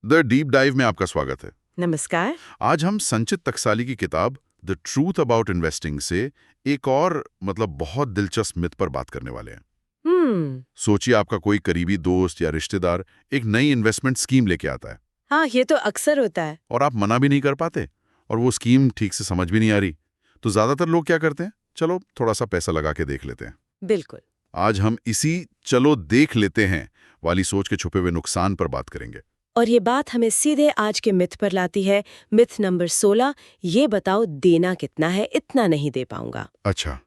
The deep dive में आपका स्वागत है। नमस्कार। आज हम संचित टकसाली की किताब द ट्रूथ अबाउट इन्वेस्टिंग से एक और बहुत दिलचस्प मिथ पर बात करने वाले हैं। सोचिए आपका कोई करीबी दोस्त या रिश्तेदार एक नई इन्वेस्टमेंट स्कीम लेके आता है। हाँ, ये तो अक्सर होता है। और आप मना भी नहीं कर पाते और वो स्कीम ठीक से समझ भी नहीं आ रही, तो ज्यादातर लोग क्या करते हैं, चलो थोड़ा सा पैसा लगा के देख लेते हैं। बिल्कुल। आज हम इसी चलो देख लेते हैं वाली सोच के छुपे हुए नुकसान पर बात करेंगे। और ये बात हमें सीधे आज के मिथ पर लाती है। मिथ नंबर 16, ये बताओ देना कितना है, इतना नहीं दे पाऊंगा। अच्छा।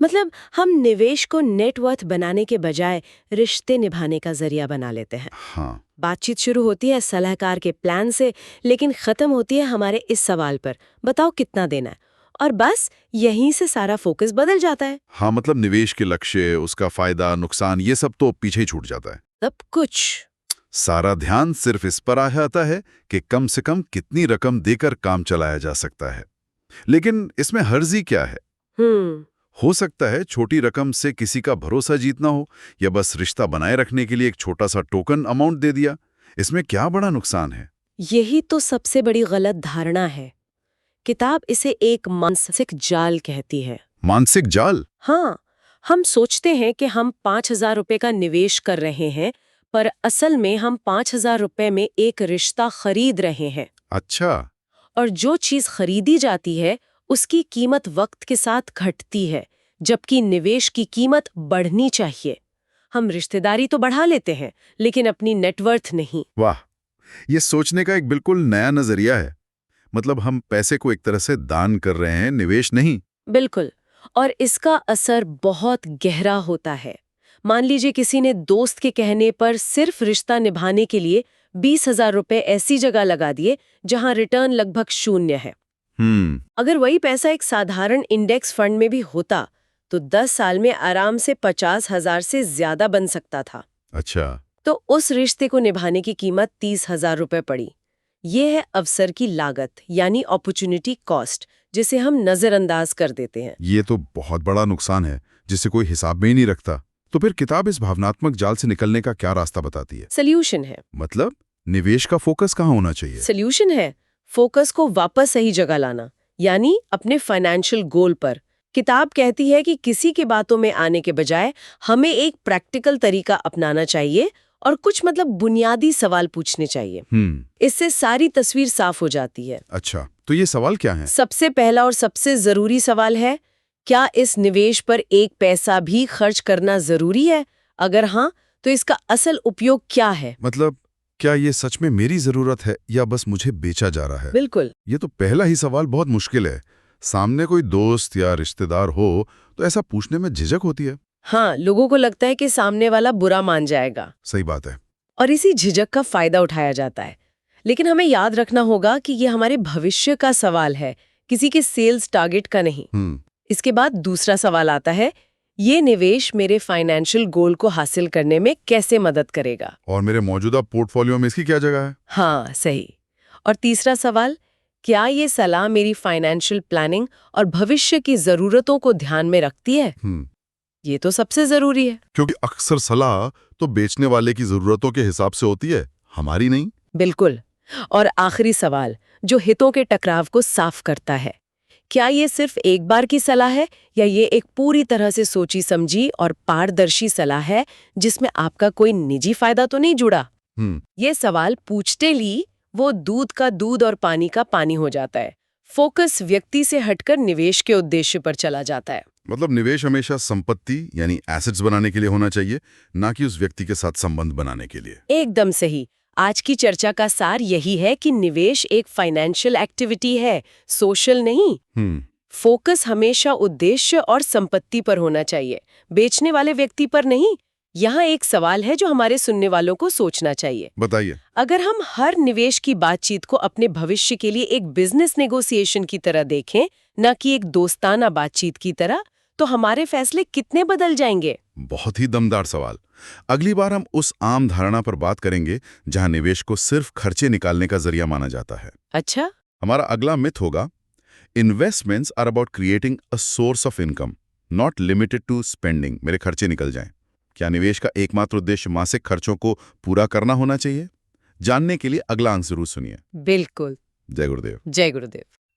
मतलब हम निवेश को नेटवर्थ बनाने के बजाय रिश्ते निभाने का जरिया बना लेते हैं। हाँ। बातचीत शुरू होती है सलाहकार के प्लान से, लेकिन खत्म होती है हमारे इस सवाल पर, बताओ कितना देना है, और बस यहीं से सारा फोकस बदल जाता है। हाँ, निवेश के लक्ष्य, उसका फायदा नुकसान, ये सब तो पीछे ही छूट जाता है। सब कुछ। सारा ध्यान सिर्फ इस पर आ जाता है कि कम से कम कितनी रकम देकर काम चलाया जा सकता है। लेकिन इसमें हर्जी क्या है? हो सकता है छोटी रकम से किसी का भरोसा जीतना हो, या बस रिश्ता बनाए रखने के लिए एक छोटा सा टोकन अमाउंट दे दिया। इसमें क्या बड़ा नुकसान है? यही तो सबसे बड़ी गलत धारणा है। किताब इसे एक मानसिक जाल कहती है। मानसिक जाल? हाँ, हम सोचते हैं कि हम 5,000 रुपए का निवेश कर रहे हैं, पर असल में हम 5,000 रुपए में एक रिश्ता खरीद रहे हैं। अच्छा। और जो चीज खरीदी जाती है उसकी कीमत वक्त के साथ घटती है, जबकि निवेश की कीमत बढ़नी चाहिए। हम रिश्तेदारी तो बढ़ा लेते हैं, लेकिन अपनी नेटवर्थ नहीं। वाह, ये सोचने का एक बिल्कुल नया नजरिया है। हम पैसे को एक तरह से दान कर रहे हैं, निवेश नहीं। बिल्कुल। और इसका असर बहुत गहरा होता है। मान लीजिए किसी ने दोस्त के कहने पर सिर्फ रिश्ता निभाने के लिए 20,000 रुपए ऐसी जगह लगा दिए जहां रिटर्न लगभग 0 है। अगर वही पैसा एक साधारण इंडेक्स फंड में भी होता तो 10 साल में आराम से 50,000 से ज्यादा बन सकता था। अच्छा। तो उस रिश्ते को निभाने की कीमत 30,000 रुपए पड़ी। ये है अवसर की लागत, यानी अपॉर्चुनिटी कॉस्ट, जिसे हम नजरअंदाज कर देते हैं। ये तो बहुत बड़ा नुकसान है जिसे कोई हिसाब में ही नहीं रखता। तो फिर किताब इस भावनात्मक जाल से निकलने का क्या रास्ता बताती है? सोल्यूशन है। निवेश का फोकस कहाँ होना चाहिए? सोल्यूशन है फोकस को वापस सही जगह लाना, यानी अपने फाइनेंशियल गोल पर। किताब कहती है कि किसी की बातों में आने के बजाय हमें एक प्रैक्टिकल तरीका अपनाना चाहिए और कुछ बुनियादी सवाल पूछने चाहिए। इससे सारी तस्वीर साफ हो जाती है। अच्छा, तो ये सवाल क्या है? सबसे पहला और सबसे जरूरी सवाल है, क्या इस निवेश पर एक पैसा भी खर्च करना जरूरी है? अगर हाँ, तो इसका असल उपयोग क्या है? क्या ये सच में मेरी जरूरत है या बस मुझे बेचा जा रहा है? बिल्कुल। ये तो पहला ही सवाल बहुत मुश्किल है। सामने कोई दोस्त या रिश्तेदार हो तो ऐसा पूछने में झिझक होती है। हाँ, लोगों को लगता है कि सामने वाला बुरा मान जाएगा। सही बात है। और इसी झिझक का फायदा उठाया जाता है। लेकिन हमें याद रखना होगा कि ये हमारे भविष्य का सवाल है, किसी के सेल्स टारगेट का नहीं। इसके बाद दूसरा सवाल आता है, ये निवेश मेरे फाइनेंशियल गोल को हासिल करने में कैसे मदद करेगा? और मेरे मौजूदा पोर्टफोलियो में इसकी क्या जगह है? हाँ, सही। और तीसरा सवाल, क्या ये सलाह मेरी फाइनेंशियल प्लानिंग और भविष्य की जरूरतों को ध्यान में रखती है? ये तो सबसे जरूरी है, क्योंकि अक्सर सलाह तो बेचने वाले की जरूरतों के हिसाब से होती है, हमारी नहीं। बिल्कुल। और आखिरी सवाल, जो हितों के टकराव को साफ करता है, क्या ये सिर्फ एक बार की सलाह है या ये एक पूरी तरह से सोची समझी और पारदर्शी सलाह है जिसमें आपका कोई निजी फायदा तो नहीं जुड़ा? ये सवाल पूछते ही वो दूध का दूध और पानी का पानी हो जाता है। फोकस व्यक्ति से हटकर निवेश के उद्देश्य पर चला जाता है। निवेश हमेशा संपत्ति यानी एसेट्स बनाने के लिए होना चाहिए, ना कि उस व्यक्ति के साथ संबंध बनाने के लिए। एकदम सही। आज की चर्चा का सार यही है कि निवेश एक फाइनेंशियल एक्टिविटी है, सोशल नहीं। फोकस हमेशा उद्देश्य और संपत्ति पर होना चाहिए, बेचने वाले व्यक्ति पर नहीं। यहाँ एक सवाल है जो हमारे सुनने वालों को सोचना चाहिए। बताइए। अगर हम हर निवेश की बातचीत को अपने भविष्य के लिए एक बिजनेस नेगोशिएशन की तरह देखें, न कि एक दोस्ताना बातचीत की तरह, तो हमारे फैसले कितने बदल जाएंगे? बहुत ही दमदार सवाल। अगली बार हम उस आम धारणा पर बात करेंगे जहां निवेश को सिर्फ खर्चे निकालने का जरिया माना जाता है। अच्छा। हमारा अगला मिथ होगा, investments are about creating a source of income, not limited to spending. मेरे खर्चे निकल जाएं। क्या निवेश का एकमात्र उद्देश्य मासिक खर्चों को पूरा करना होना चाहिए? जानने के लिए अगला अंक जरूर सुनिए। बिल्कुल। जय गुरुदेव। जय गुरुदेव।